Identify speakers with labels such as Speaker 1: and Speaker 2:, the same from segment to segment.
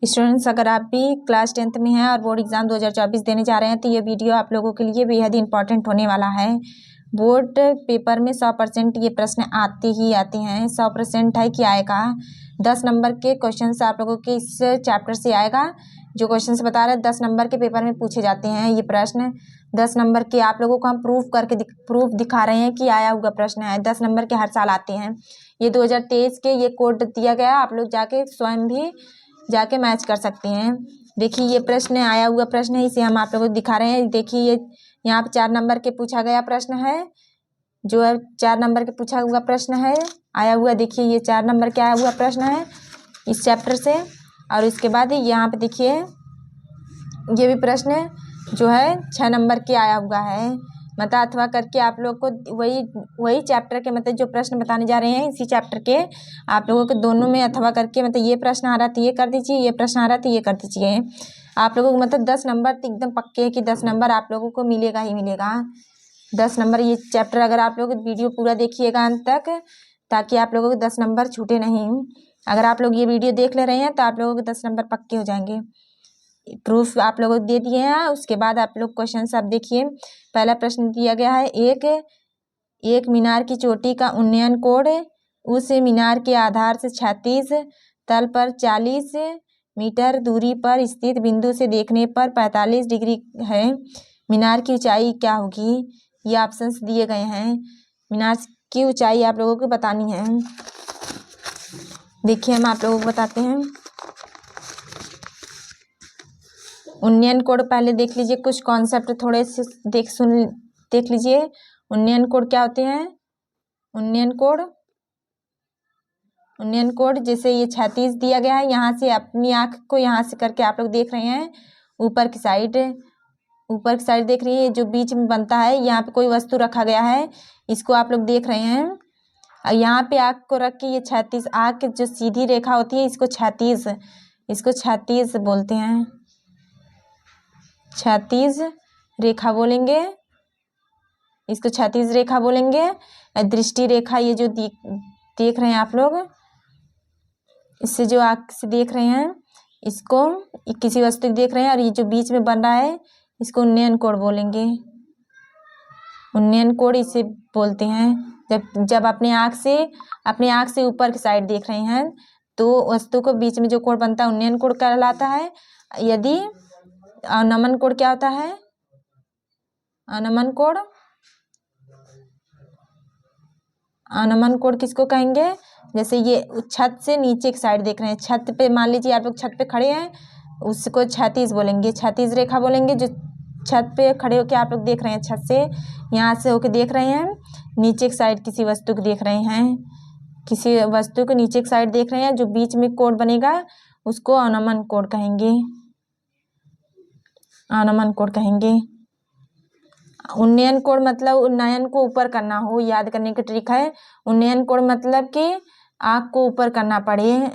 Speaker 1: Students, अगर आप भी क्लास 10th में हैं और बोर्ड एग्ज़ाम 2024 देने जा रहे हैं तो ये वीडियो आप लोगों के लिए बेहद इंपॉर्टेंट होने वाला है। बोर्ड पेपर में 100% ये प्रश्न आते ही आते हैं। 100% है कि आएगा। 10 नंबर के क्वेश्चन आप लोगों के इस चैप्टर से आएगा। जो क्वेश्चन बता रहे हैं 10 नंबर के पेपर में पूछे जाते हैं। ये प्रश्न 10 नंबर के आप लोगों को हम प्रूफ दिखा रहे हैं कि आया हुआ प्रश्न है। 10 नंबर के हर साल आते हैं। ये 2023 के ये कोड दिया गया, आप लोग जाके स्वयं भी जाके मैच कर सकते हैं। देखिए ये प्रश्न आया हुआ प्रश्न है, इसे हम आप लोगों को दिखा रहे हैं। देखिए ये यहाँ पे 4 नंबर के पूछा गया प्रश्न है, जो है 4 नंबर के पूछा हुआ प्रश्न है आया हुआ। देखिए ये 4 नंबर के आया हुआ प्रश्न है इस चैप्टर से। और इसके बाद यहाँ पे देखिए ये भी प्रश्न जो है 6 नंबर के आया हुआ है। मतलब अथवा करके आप लोग को वही चैप्टर के मतलब जो प्रश्न बताने जा रहे हैं इसी चैप्टर के आप लोगों के दोनों में अथवा करके मतलब ये प्रश्न आ रहा था ये कर दीजिए, ये प्रश्न आ रहा था ये कर दीजिए। आप लोगों को मतलब 10 नंबर तो एकदम पक्के है कि 10 नंबर आप लोगों को मिलेगा ही मिलेगा। 10 नंबर ये चैप्टर अगर आप लोग वीडियो पूरा देखिएगा अंत तक, ताकि आप लोगों को 10 नंबर छूटे नहीं। अगर आप लोग ये वीडियो देख ले रहे हैं तो आप लोगों को 10 नंबर पक्के हो जाएंगे। प्रूफ आप लोगों को दे दिए हैं। उसके बाद आप लोग क्वेश्चन सब देखिए। पहला प्रश्न दिया गया है, एक मीनार की चोटी का उन्नयन कोण उस मीनार के आधार से 36 तल पर 40 मीटर दूरी पर स्थित बिंदु से देखने पर 45 डिग्री है। मीनार की ऊंचाई क्या होगी? ये ऑप्शंस दिए गए हैं। मीनार की ऊंचाई आप लोगों को बतानी है। देखिए हम आप लोगों को बताते हैं। उन्नयन कोण पहले देख लीजिए, कुछ कॉन्सेप्ट थोड़े से देख लीजिए। उन्नयन कोण क्या होते हैं? उन्नयन कोण जैसे ये 36 दिया गया है, यहाँ से अपनी आँख को यहाँ से करके आप लोग देख रहे हैं ऊपर की साइड देख रही है। जो बीच में बनता है यहाँ पे कोई वस्तु रखा गया है, इसको आप लोग देख रहे हैं। और यहाँ पे आँख को रख के ये 36 आँख जो सीधी रेखा होती है इसको 36 बोलते हैं। 36 रेखा बोलेंगे, इसको 36 रेखा बोलेंगे। दृष्टि रेखा ये जो देख रहे हैं आप लोग, इससे जो आँख से देख रहे हैं इसको किसी वस्तु को देख रहे हैं, और ये जो बीच में बन रहा है इसको उन्नयन कोण बोलेंगे। उन्नयन कोण इसे बोलते हैं। जब अपने आँख से ऊपर की साइड देख रहे हैं तो वस्तु को बीच में जो कोण बनता है उन्नयन कोण कहलाता है। यदि अवनमन कोण क्या होता है? अवनमन कोण किसको कहेंगे? जैसे ये छत से नीचे की साइड देख रहे हैं, छत पे मान लीजिए आप लोग छत पे खड़े हैं, उसको 36 बोलेंगे। 36 रेखा बोलेंगे। जो छत पे खड़े होके आप लोग देख रहे हैं, छत से यहाँ से होके देख रहे हैं, नीचे की साइड किसी वस्तु को देख रहे हैं, किसी वस्तु को नीचे की साइड देख रहे हैं, जो बीच में कोण बनेगा उसको अवनमन कोण कहेंगे। अवनमन कोण कहेंगे। उन्नयन कोण मतलब उन्नयन को ऊपर करना हो, याद करने की ट्रिक है। उन्नयन कोण मतलब कि आँख को ऊपर करना पड़े,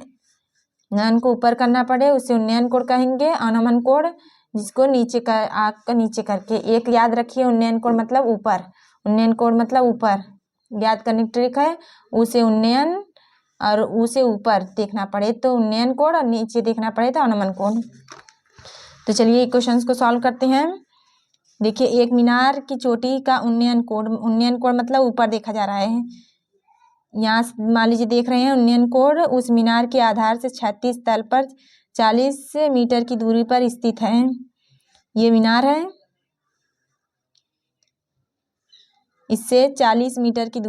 Speaker 1: नयन को ऊपर करना पड़े, उसे उन्नयन कोण कहेंगे। अवनमन कोण जिसको नीचे कर आँख का नीचे करके, एक याद रखिए उन्नयन कोण मतलब ऊपर, उन्नयन कोण मतलब ऊपर, याद करने की ट्रिक है। उसे उन्नयन और उसे ऊपर देखना पड़े तो उन्नयन कोण, और नीचे देखना पड़े तो अवनमन कोण। तो चलिए क्वेश्चंस को सॉल्व करते हैं। देखिए एक मीनार की चोटी का उन्नयन कोण मतलब ऊपर देखा जा रहा है। यहाँ मान लीजिए देख रहे हैं उन्नयन कोण उस मीनार के आधार से 36 तल पर 40 मीटर की दूरी पर स्थित है। ये मीनार है, इससे 40 मीटर की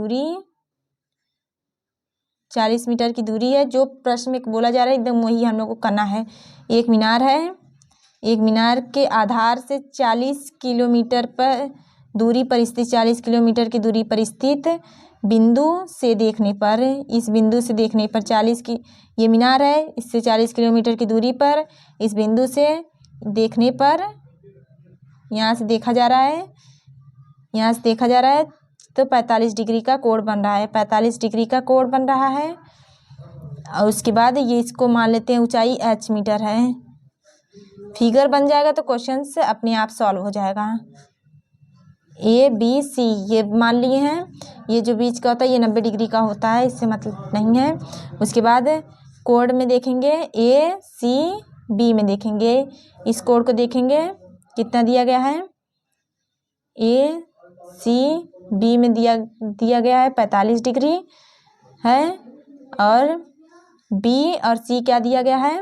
Speaker 1: दूरी है। जो प्रश्न में बोला जा रहा है एकदम वही हम लोग को करना है। एक मीनार है, एक मीनार के आधार से 40 किलोमीटर पर दूरी पर स्थित, 40 किलोमीटर की दूरी पर स्थित बिंदु से देखने पर, इस बिंदु से देखने पर 40 की ये मीनार है, इससे 40 किलोमीटर की दूरी पर इस बिंदु से देखने पर यहाँ से देखा जा रहा है, तो 45 डिग्री का कोण बन रहा है। 45 डिग्री का कोण बन रहा है। और उसके बाद ये इसको मान लेते हैं ऊंचाई h मीटर है। फिगर बन जाएगा तो क्वेश्चन से अपने आप सॉल्व हो जाएगा। ABC ये मान लिए हैं। ये जो बीच का होता है ये 90 डिग्री का होता है, इससे मतलब नहीं है। उसके बाद कोण में देखेंगे AC बी में देखेंगे, इस कोण को देखेंगे कितना दिया गया है, ए सी बी में दिया गया है 45 डिग्री है, और बी और सी क्या दिया गया है,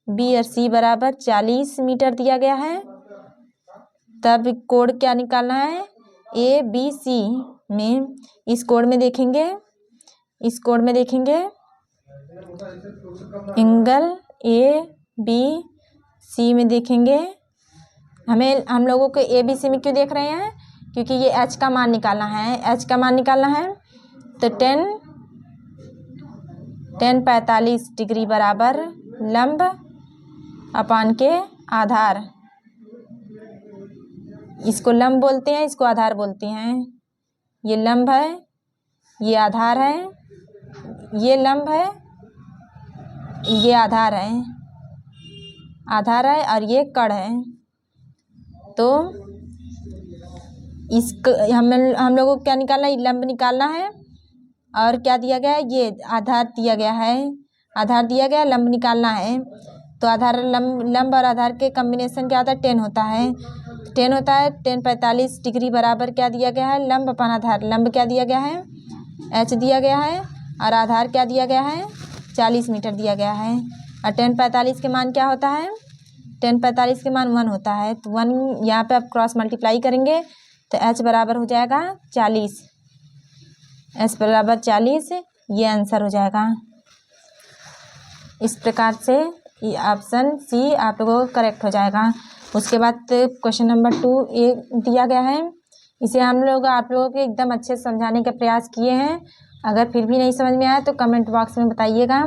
Speaker 1: बी और सी बराबर 40 मीटर दिया गया है। तब कोण क्या निकालना है, ए बी सी में, इस कोण में देखेंगे, इस कोण में देखेंगे एंगल ए बी सी में देखेंगे। हम लोगों को ए बी सी में क्यों देख रहे हैं, क्योंकि ये एच का मान निकालना है, एच का मान निकालना है। तो 10 45 डिग्री बराबर लंब अपान के आधार, इसको लंब बोलते हैं, इसको आधार बोलते हैं। ये लंब है, ये आधार है, ये लंब है, ये आधार है, आधार है, और ये कड़ है। तो इसको हम लोगों को क्या निकालना है, लंब निकालना है, और क्या दिया गया है, ये आधार दिया गया है, आधार दिया गया, लंब निकालना है। तो आधार लंब और आधार के कॉम्बिनेशन क्या होता है, 10 होता है, 10 होता है। 10 45 डिग्री बराबर क्या दिया गया है, लंब अपन आधार, लंब क्या दिया गया है, एच दिया गया है, और आधार क्या दिया गया है, 40 मीटर दिया गया है। और 10 45 के मान क्या होता है, 10 45 के मान 1 होता है। तो 1 यहाँ पे आप क्रॉस मल्टीप्लाई करेंगे तो एच बराबर हो जाएगा 40, एच बराबर 40, ये आंसर हो जाएगा। इस प्रकार से ये ऑप्शन सी आप लोगों को करेक्ट हो जाएगा। उसके बाद क्वेश्चन नंबर 2 ए दिया गया है, इसे हम लोग आप लोगों के एकदम अच्छे से समझाने का प्रयास किए हैं। अगर फिर भी नहीं समझ में आया तो कमेंट बॉक्स में बताइएगा।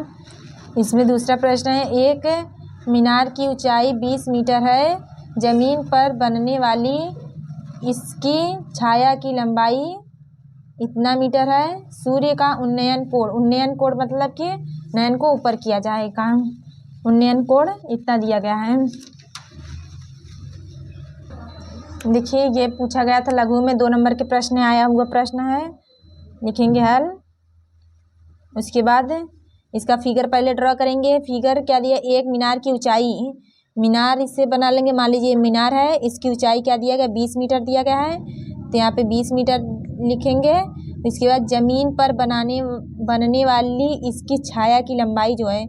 Speaker 1: इसमें दूसरा प्रश्न है, एक मीनार की ऊंचाई 20 मीटर है, जमीन पर बनने वाली इसकी छाया की लंबाई इतना मीटर है, सूर्य का उन्नयन कोण मतलब कि नयन को ऊपर किया जाएगा, उन्नयन कोण इतना दिया गया है। देखिए ये पूछा गया था लघु में, 2 नंबर के प्रश्न आया हुआ प्रश्न है, लिखेंगे हल। उसके बाद इसका फिगर पहले ड्रॉ करेंगे। फिगर क्या दिया, एक मीनार की ऊंचाई, मीनार इससे बना लेंगे, मान लीजिए मीनार है, इसकी ऊंचाई क्या दिया गया, 20 मीटर दिया गया है, तो यहाँ पे 20 मीटर लिखेंगे। इसके बाद ज़मीन पर बनने वाली इसकी छाया की लंबाई जो है,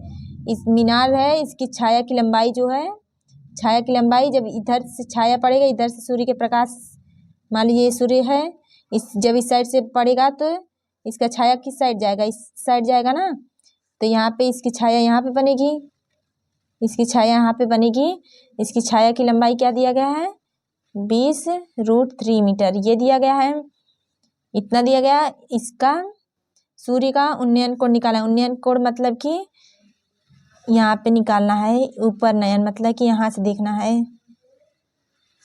Speaker 1: इस मीनार है, इसकी छाया की लंबाई जो है, छाया की लंबाई जब इधर से छाया पड़ेगा, इधर से सूर्य के प्रकाश, मान लीजिए सूर्य है, जब इस साइड से पड़ेगा तो इसका छाया किस साइड जाएगा, इस साइड जाएगा ना, तो यहाँ पे इसकी छाया यहाँ पे बनेगी, इसकी छाया यहाँ पे बनेगी। इसकी छाया की लंबाई क्या दिया गया है, 20√3 मीटर ये दिया गया है, इतना दिया गया। इसका सूर्य का उन्नयन कोण निकाला है, उन्नयन कोण मतलब कि यहाँ पे निकालना है, ऊपर नयन मतलब कि यहाँ से देखना है,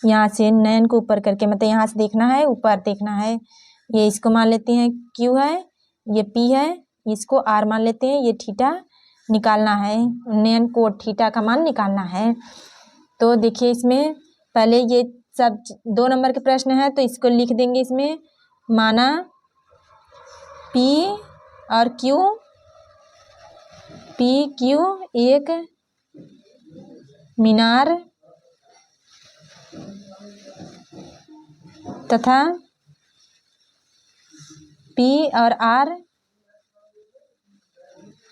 Speaker 1: यहाँ से नयन को ऊपर करके, मतलब यहाँ से देखना है, ऊपर देखना है। ये इसको मान लेते हैं Q है, ये P है, इसको R मान लेते हैं, ये थीटा निकालना है, उन्नयन कोण थीटा का मान निकालना है। तो देखिए इसमें पहले ये सब 2 नंबर के प्रश्न है, तो इसको लिख देंगे इसमें, माना P और Q एक मीनार तथा P और R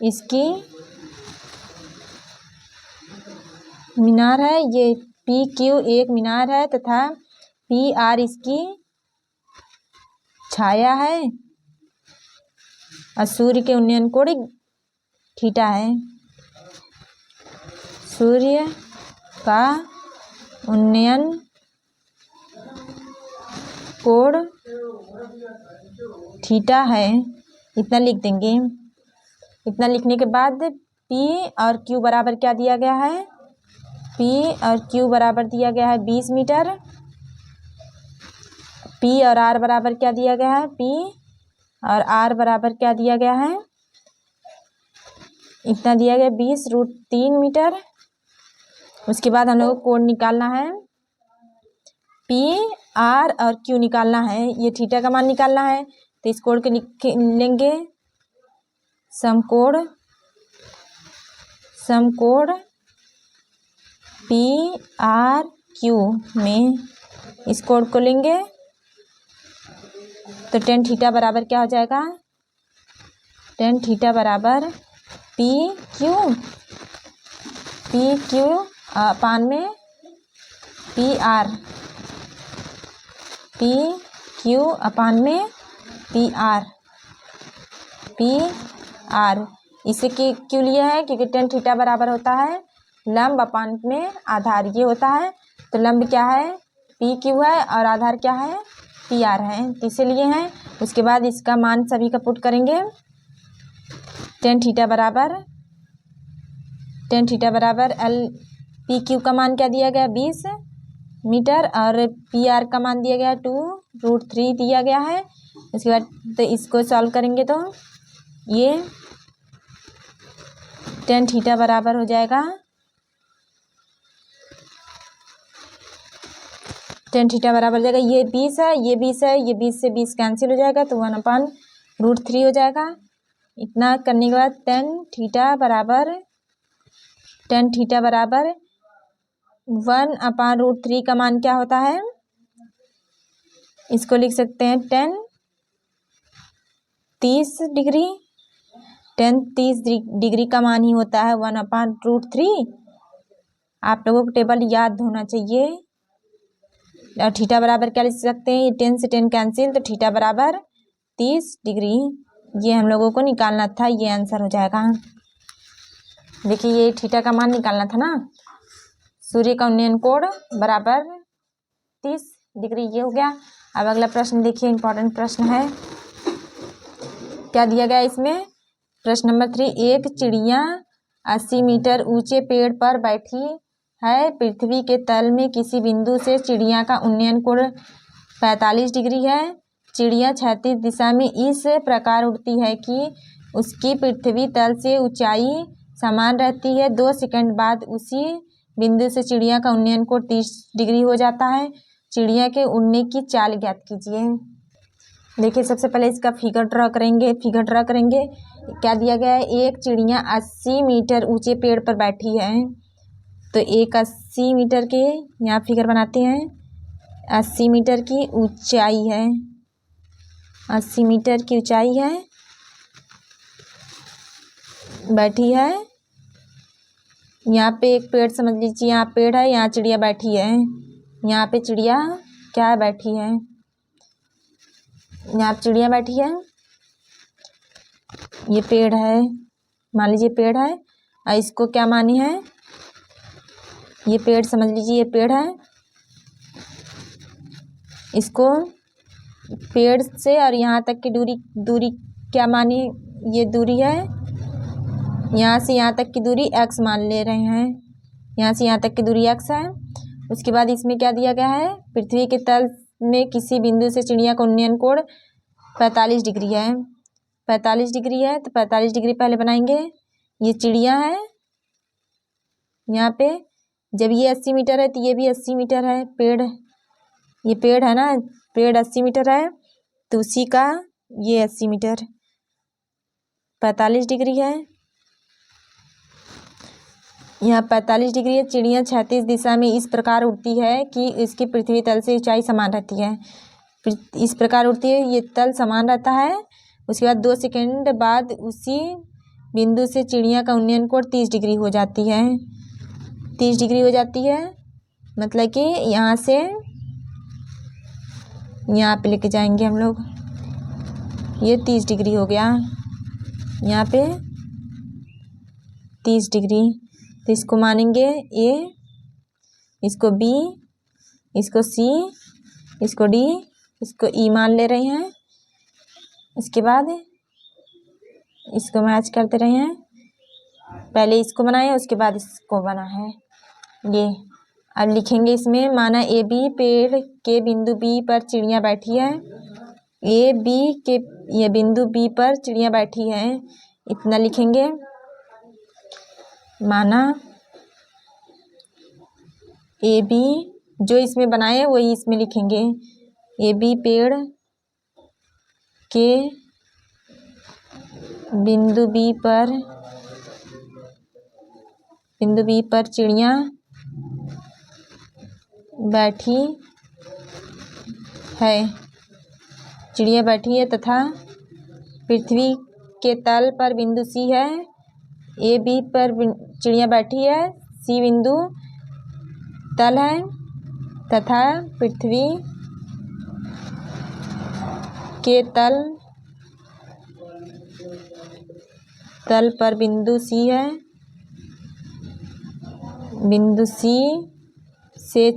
Speaker 1: इसकी मीनार है, ये PQ एक मीनार है तथा PR इसकी छाया है, और सूर्य के उन्नयन कोण थीटा है, सूर्य का उन्नयन कोण थीटा है, इतना लिख देंगे। इतना लिखने के बाद P और Q बराबर क्या दिया गया है, P और Q बराबर दिया गया है 20 मीटर, P और R बराबर क्या दिया गया है, P और R बराबर क्या दिया गया है, इतना दिया गया 20√3 मीटर। उसके बाद हम लोग को कोण निकालना है, P R और Q निकालना है, ये थीटा का मान निकालना है। तो इस कोण के लेंगे समकोण PRQ में इस कोड को लेंगे तो tan थीटा बराबर क्या हो जाएगा, tan थीटा बराबर PQ अपान में PR, PQ अपान में PR। इसे क्यों लिया है, क्योंकि tan थीटा बराबर होता है लंब अपान में आधार, ये होता है। तो लंब क्या है, PQ है और आधार क्या है, PR है, तो इसे लिए हैं। उसके बाद इसका मान सभी का पुट करेंगे। tan थीटा बराबर PQ का मान क्या दिया गया 20 मीटर और PR का मान दिया गया 2√3 दिया गया है। उसके बाद तो इसको सॉल्व करेंगे तो ये tan थीटा बराबर हो जाएगा, tan थीटा बराबर हो जाएगा, ये 20 है, ये 20 है, ये 20 से 20 कैंसिल हो जाएगा तो 1/√3 हो जाएगा। इतना करने के बाद tan थीटा बराबर 1/√3 का मान क्या होता है, इसको लिख सकते हैं tan 30 डिग्री। tan 30 डिग्री का मान ही होता है 1/√3। आप लोगों को टेबल याद होना चाहिए। और थीटा बराबर क्या लिख सकते हैं, ये 10 से 10 कैंसिल तो थीटा बराबर 30 डिग्री, ये हम लोगों को निकालना था, ये आंसर हो जाएगा। देखिए ये थीटा का मान निकालना था ना, सूर्य का उन्नयन कोण बराबर 30 डिग्री, ये हो गया। अब अगला प्रश्न देखिए, इंपॉर्टेंट प्रश्न है, क्या दिया गया इसमें। प्रश्न नंबर 3, एक चिड़िया 80 मीटर ऊंचे पेड़ पर बैठी है, पृथ्वी के तल में किसी बिंदु से चिड़िया का उन्नयन कोण 45 डिग्री है। चिड़िया क्षैतिज दिशा में इस प्रकार उड़ती है कि उसकी पृथ्वी तल से ऊंचाई समान रहती है। 2 सेकंड बाद उसी बिंदु से चिड़िया का उन्नयन कोण 30 डिग्री हो जाता है। चिड़िया के उड़ने की चाल ज्ञात कीजिए। देखिए सबसे पहले इसका फिगर ड्रा करेंगे। क्या दिया गया है, एक चिड़िया 80 मीटर ऊंचे पेड़ पर बैठी है, तो एक 80 मीटर के यहाँ फिगर बनाते हैं, 80 मीटर की ऊंचाई है, 80 मीटर की ऊंचाई है, बैठी है। यहाँ पे एक पेड़ समझ लीजिए, यहाँ पेड़ है, यहाँ चिड़िया बैठी है, यहाँ पे चिड़िया क्या है, बैठी है, यहाँ पे चिड़िया बैठी है, ये पेड़ है, मान लीजिए पेड़ है, और इसको क्या मानी है, ये पेड़ समझ लीजिए, ये पेड़ है, इसको पेड़ से और यहाँ तक की दूरी क्या मानी, ये दूरी है, यहाँ से यहाँ तक की दूरी x मान ले रहे हैं, यहाँ से यहाँ तक की दूरी x है। उसके बाद इसमें क्या दिया गया है, पृथ्वी के तल में किसी बिंदु से चिड़िया का उन्नयन कोण 45 डिग्री है, 45 डिग्री है, तो 45 डिग्री पहले बनाएंगे। ये चिड़िया है, यहाँ पे जब ये 80 मीटर है तो ये भी 80 मीटर है, पेड़, ये पेड़ है ना, पेड़ 80 मीटर है, तो उसी का ये 80 मीटर 45 डिग्री है, यहाँ 45 डिग्री है। चिड़िया क्षैतिज दिशा में इस प्रकार उड़ती है कि इसकी पृथ्वी तल से ऊंचाई समान रहती है, इस प्रकार उड़ती है, ये तल समान रहता है। उसके बाद 2 सेकंड बाद उसी बिंदु से चिड़िया का उन्नयन कोण 30 डिग्री हो जाती है, 30 डिग्री हो जाती है, मतलब कि यहाँ से यहाँ पे लेके जाएंगे हम लोग, ये 30 डिग्री हो गया, यहाँ पे 30 डिग्री, तो इसको मानेंगे A, इसको B, इसको C, इसको D, इसको E मान ले रहे हैं। इसके बाद इसको मैच करते रहे हैं, पहले इसको बनाए उसके बाद इसको बना है ये। अब लिखेंगे इसमें, माना AB पेड़ के बिंदु B पर चिड़िया बैठी है, AB के ये बिंदु B पर चिड़िया बैठी है, इतना लिखेंगे। माना AB जो इसमें बनाए वही इसमें लिखेंगे, AB पेड़ के बिंदु B पर चिड़िया बैठी है, चिड़िया बैठी है तथा पृथ्वी के तल पर बिंदु सी है। ए बी पर चिड़िया बैठी है, सी बिंदु तल है तथा पृथ्वी के तल पर बिंदु सी है। बिंदु सी से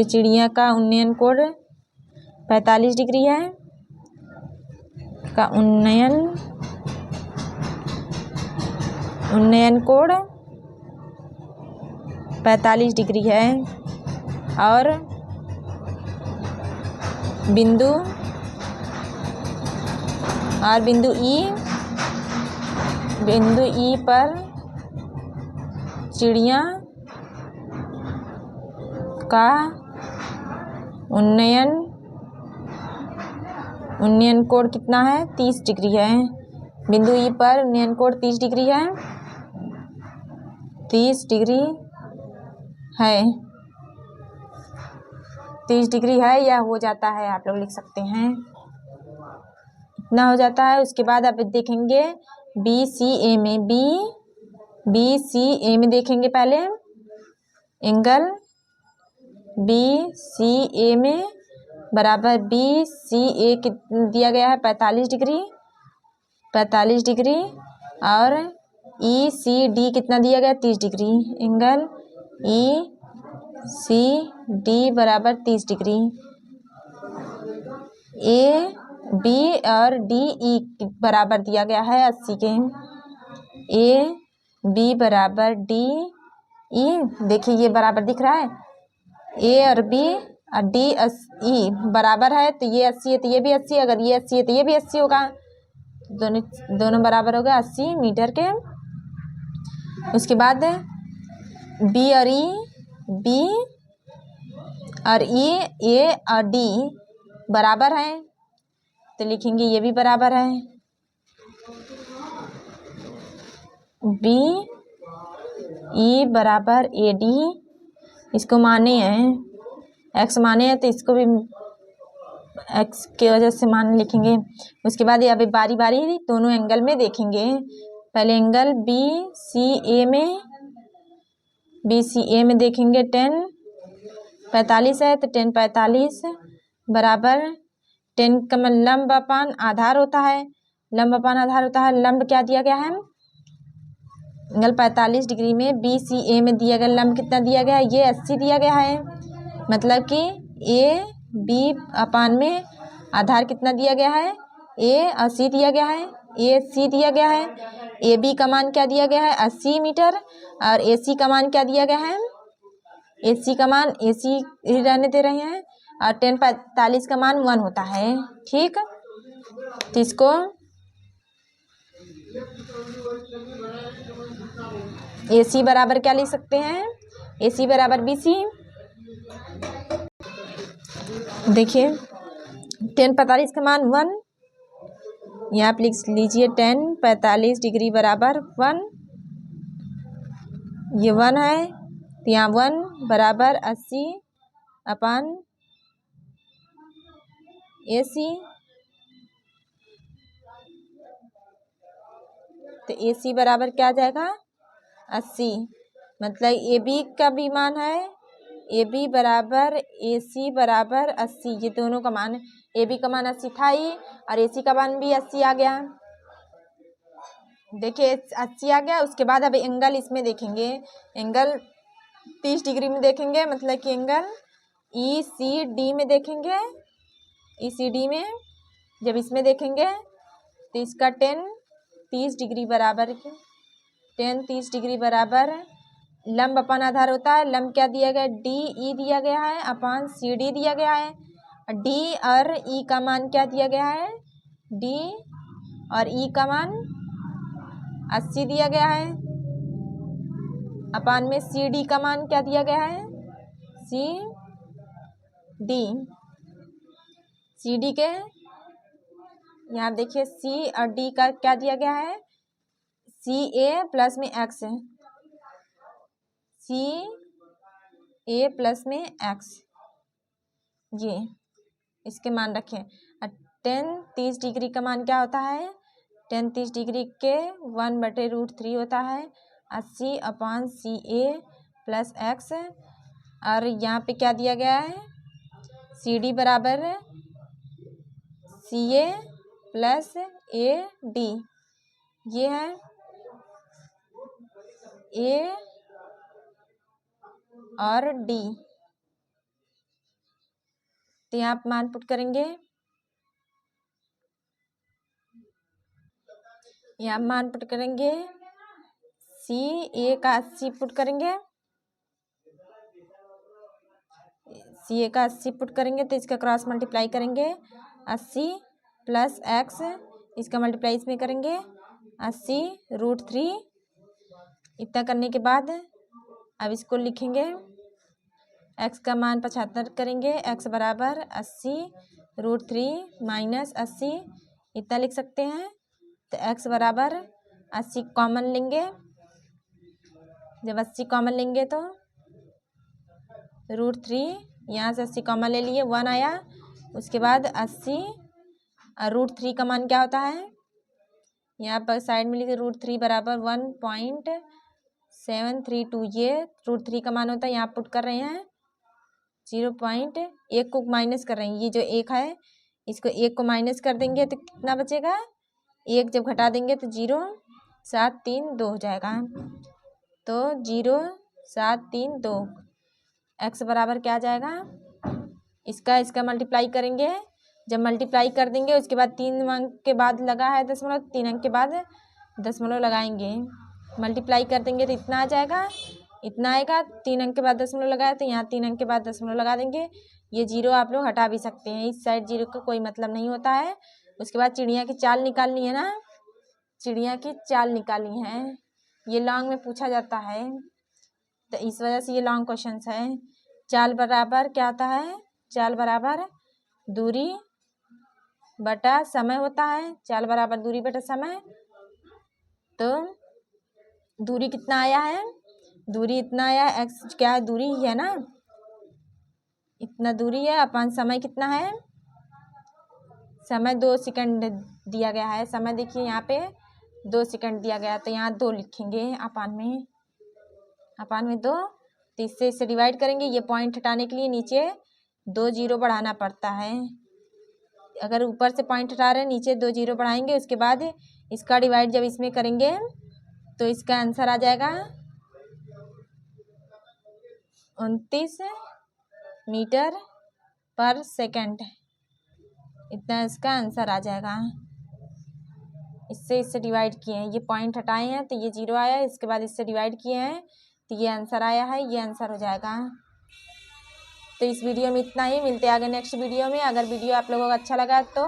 Speaker 1: चिड़िया का उन्नयन कोण 45 डिग्री है। का उन्नयन कोण 45 डिग्री है और बिंदु ई पर चिड़िया का उन्नयन कोण कितना है? 30 डिग्री है। बिंदु ई पर उन्नयन कोण 30 डिग्री है, 30 डिग्री है, 30 डिग्री है या हो जाता है, आप लोग लिख सकते हैं, इतना हो जाता है। उसके बाद आप देखेंगे बी सी ए में देखेंगे पहले एंगल बी सी ए में बराबर बी सी ए दिया गया है 45 डिग्री और ई सी डी कितना दिया गया? 30 degree. Angle E C D बराबर 30 डिग्री। ए बी और डी ई बराबर दिया गया है 80 के। ए बी बराबर डी ई, देखिए ये बराबर दिख रहा है, ए और बी और डी ई बराबर है तो ये 80 है तो ये भी 80, अगर ये 80 है तो ये भी 80 होगा, दोनों बराबर होगा 80 मीटर के। उसके बाद बी और ई ए और डी बराबर है तो लिखेंगे ये भी बराबर है। बी ई बराबर ए डी, इसको माने हैं एक्स माने हैं तो इसको भी एक्स के वजह से मान लिखेंगे। उसके बाद अभी बारी बारी दोनों एंगल में देखेंगे। पहले एंगल बी सी ए में देखेंगे 10 45 है तो 10 45 बराबर 10 का लंब अपान आधार होता है, लंब क्या दिया गया है? एंगल 45 डिग्री में बी सी ए में दिया गया लंब कितना दिया गया है? ये 80 दिया गया है, मतलब कि ए बी अपान में आधार कितना दिया गया है? ए 80 दिया गया है, ए सी दिया गया है। ए बी का मान क्या दिया गया है? 80 मीटर और ए सी का मान क्या दिया गया है? ए सी का मान ए सी रहने दे रहे हैं और 10 45 का मान 1 होता है। ठीक, तो इसको ए सी बराबर क्या लिख सकते हैं? ए सी बराबर बी सी। देखिए 10 45 का मान 1, यहाँ आप लिख लीजिए 10 45 डिग्री बराबर 1, ये 1 है तो यहाँ 1 बराबर 80 अपान ए सी, तो ए सी बराबर क्या आ जाएगा? 80, मतलब ए बी का भी मान है, ए बी बराबर ए सी बराबर 80, ये दोनों का मान है। ए बी का मान 80 था ही और ए सी का मान भी 80 आ गया। देखिए 80 आ गया। उसके बाद अब एंगल इसमें देखेंगे, एंगल 30 डिग्री में देखेंगे, मतलब कि एंगल ई सी डी में देखेंगे। ई सी डी में जब इसमें देखेंगे तो इसका 30 डिग्री बराबर 30 डिग्री बराबर लंब अपान आधार होता है। लंब क्या दिया गया? डी ई दिया गया है अपान सी डी दिया गया है। डी और ई का मान क्या दिया गया है? डी और ई का मान 80 दिया गया है अपान में सी डी का मान क्या दिया गया है? सी डी के यहाँ देखिए सी और डी का क्या दिया गया है? सी ए प्लस में एक्स है, सी ए प्लस में एक्स, ये इसके मान रखें। टेन 30 डिग्री का मान क्या होता है, टेन 30 डिग्री के 1/√3 होता है 80/CA प्लस एक्स। और यहाँ पे क्या दिया गया है, CD बराबर CA प्लस AD, ये है A और D। तो यहाँ आप मान पुट करेंगे, यहाँ मान पुट करेंगे, CA का 80 पुट करेंगे, CA का 80 पुट करेंगे तो इसका क्रॉस मल्टीप्लाई करेंगे 80 प्लस एक्स, इसका मल्टीप्लाई इसमें करेंगे 80√3। इतना करने के बाद अब इसको लिखेंगे, x का मान 75 करेंगे, x बराबर 80√3 माइनस 80, इतना लिख सकते हैं। तो x बराबर 80 कॉमन लेंगे, जब 80 कॉमन लेंगे तो √3, यहाँ से 80 कॉमन ले लिए 1 आया। उसके बाद 80 और √3 का मान क्या होता है, यहाँ पर साइड में लिखे √3 बराबर 1.732, ये √3 का मान होता है। यहाँ पुट कर रहे हैं 0.1 को माइनस कर रहे हैं, ये जो 1 है इसको 1 को माइनस कर देंगे तो कितना बचेगा, 1 जब घटा देंगे तो 0.732 हो जाएगा। तो 0.732 x बराबर क्या आ जाएगा, इसका मल्टीप्लाई करेंगे, जब मल्टीप्लाई कर देंगे उसके बाद 3 अंक के बाद लगा है दशमलव, 3 अंक के बाद दशमलव लगाएंगे, मल्टीप्लाई कर देंगे तो इतना आ जाएगा, इतना आएगा। 3 अंक के बाद दशमलव लगाया तो यहाँ 3 अंक के बाद दशमलव लगा देंगे। ये 0 आप लोग हटा भी सकते हैं, इस साइड 0 का कोई मतलब नहीं होता है। उसके बाद चिड़िया की चाल निकालनी है ना, चिड़िया की चाल निकालनी है, ये लॉन्ग में पूछा जाता है तो इस वजह से ये लॉन्ग क्वेश्चन है। चाल बराबर क्या होता है, चाल बराबर दूरी बटा समय होता है, चाल बराबर दूरी बटा समय। तो दूरी कितना आया है, दूरी इतना आया, x क्या है, दूरी ही है ना, इतना दूरी है अपन समय कितना है, समय 2 सेकंड दिया गया है, समय देखिए यहाँ पे 2 सेकंड दिया गया, तो यहाँ 2 लिखेंगे अपान में 2। तो इससे डिवाइड करेंगे, ये पॉइंट हटाने के लिए नीचे 2 0 बढ़ाना पड़ता है, अगर ऊपर से पॉइंट हटा रहे हैं नीचे 2 0 बढ़ाएंगे, उसके बाद इसका डिवाइड जब इसमें करेंगे तो इसका आंसर आ जाएगा 29 मीटर पर सेकंड, इतना इसका आंसर आ जाएगा। इससे डिवाइड किए हैं, ये पॉइंट हटाए हैं तो ये 0 आया, इसके बाद इससे डिवाइड किए हैं तो ये आंसर आया है, ये आंसर हो जाएगा। तो इस वीडियो में इतना ही, मिलते हैं आगे नेक्स्ट वीडियो में। अगर वीडियो आप लोगों को अच्छा लगा तो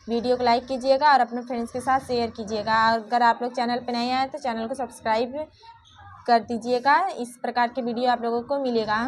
Speaker 1: वीडियो को लाइक कीजिएगा और अपने फ्रेंड्स के साथ शेयर कीजिएगा। अगर आप लोग चैनल पर नए आए तो चैनल को सब्सक्राइब कर दीजिएगा, इस प्रकार के वीडियो आप लोगों को मिलेगा।